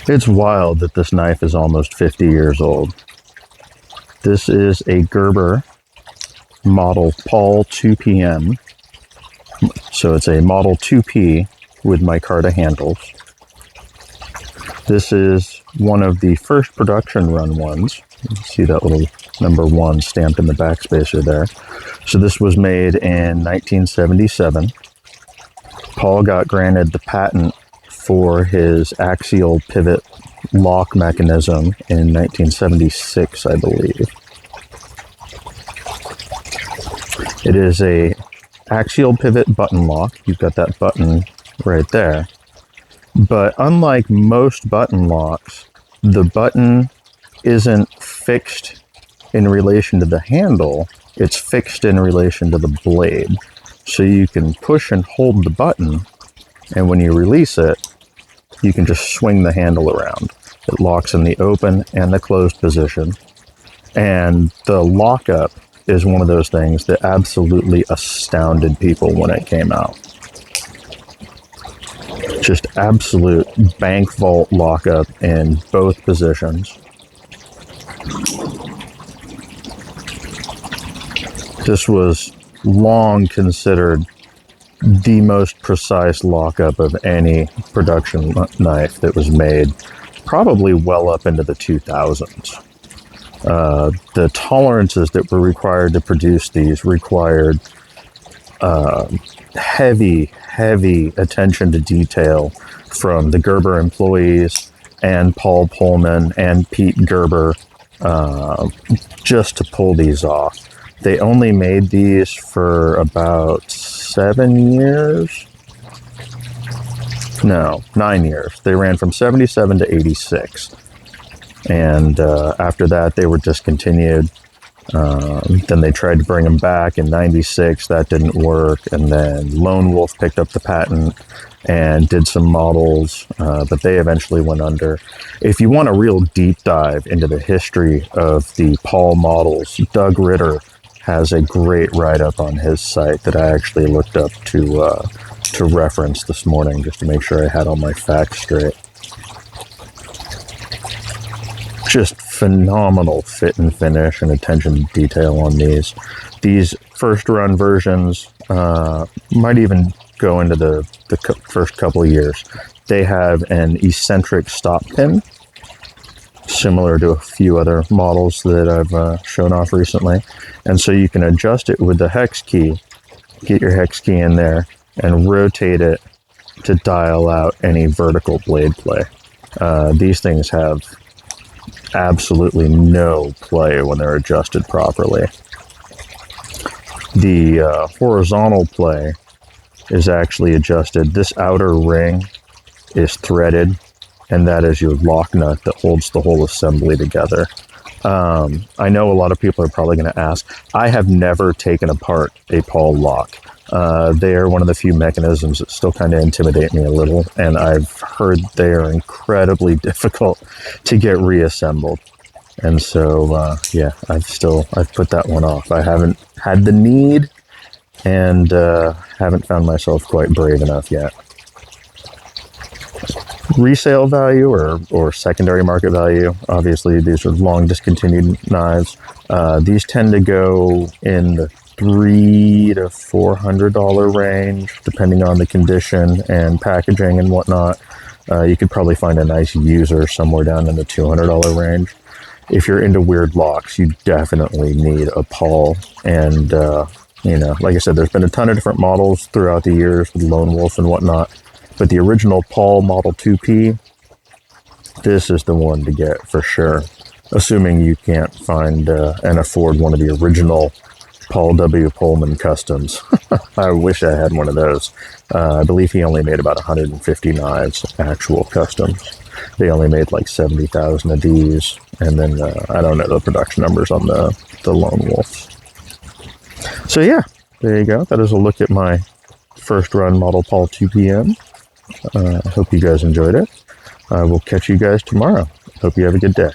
It's wild that this knife is almost 50 years old. This is a Gerber model Paul 2PM. So it's a model 2P with micarta handles. This is one of the first production run ones. You can see that little number 1 stamped in the backspacer there. So this was made in 1977. Paul got granted the patent for his axial pivot lock mechanism in 1976, I believe. It is a axial pivot button lock. You've got that button right there. But unlike most button locks, the button isn't fixed in relation to the handle, it's fixed in relation to the blade. So you can push and hold the button, and when you release it, you can just swing the handle around. It locks in the open and the closed position. And the lockup is one of those things that absolutely astounded people when it came out. Just absolute bank vault lockup in both positions. This was long considered the most precise lockup of any production knife that was made, probably well up into the 2000s. The tolerances that were required to produce these required heavy attention to detail from the Gerber employees and Paul Pullman and Pete Gerber just to pull these off. They only made these for about 7 years. No, 9 years. They ran from 77 to 86. And after that, they were discontinued. Then they tried to bring them back in 96. That didn't work. And then Lone Wolf picked up the patent and did some models, but they eventually went under. If you want a real deep dive into the history of the Paul models, Doug Ritter has a great write-up on his site that I actually looked up to reference this morning just to make sure I had all my facts straight. Just phenomenal fit and finish and attention to detail on these. These first run versions might even go into the first couple of years. They have an eccentric stop pin, similar to a few other models that I've shown off recently. And so you can adjust it with the hex key, get your hex key in there, and rotate it to dial out any vertical blade play. These things have absolutely no play when they're adjusted properly. The horizontal play is actually adjusted. This outer ring is threaded, and that is your lock nut that holds the whole assembly together. I know a lot of people are probably going to ask, I have never taken apart a Paul lock. They are one of the few mechanisms that still kind of intimidate me a little, and I've heard they are incredibly difficult to get reassembled. And so, yeah, I've put that one off. I haven't had the need, and haven't found myself quite brave enough yet. Resale value or secondary market value, obviously these are long discontinued knives. These tend to go in the $300 to $400 range, depending on the condition and packaging and whatnot. You could probably find a nice user somewhere down in the $200 range. If you're into weird locks, you definitely need a Paul. And, like I said, there's been a ton of different models throughout the years with Lone Wolf and whatnot. But the original Paul Model 2P, this is the one to get for sure. Assuming you can't find and afford one of the original Paul W. Pullman customs. I wish I had one of those. I believe he only made about 150 knives, actual customs. They only made like 70,000 of these. And then I don't know the production numbers on the Lone Wolves. So yeah, there you go. That is a look at my first run model Paul 2PM. I hope you guys enjoyed it. I will catch you guys tomorrow. Hope you have a good day.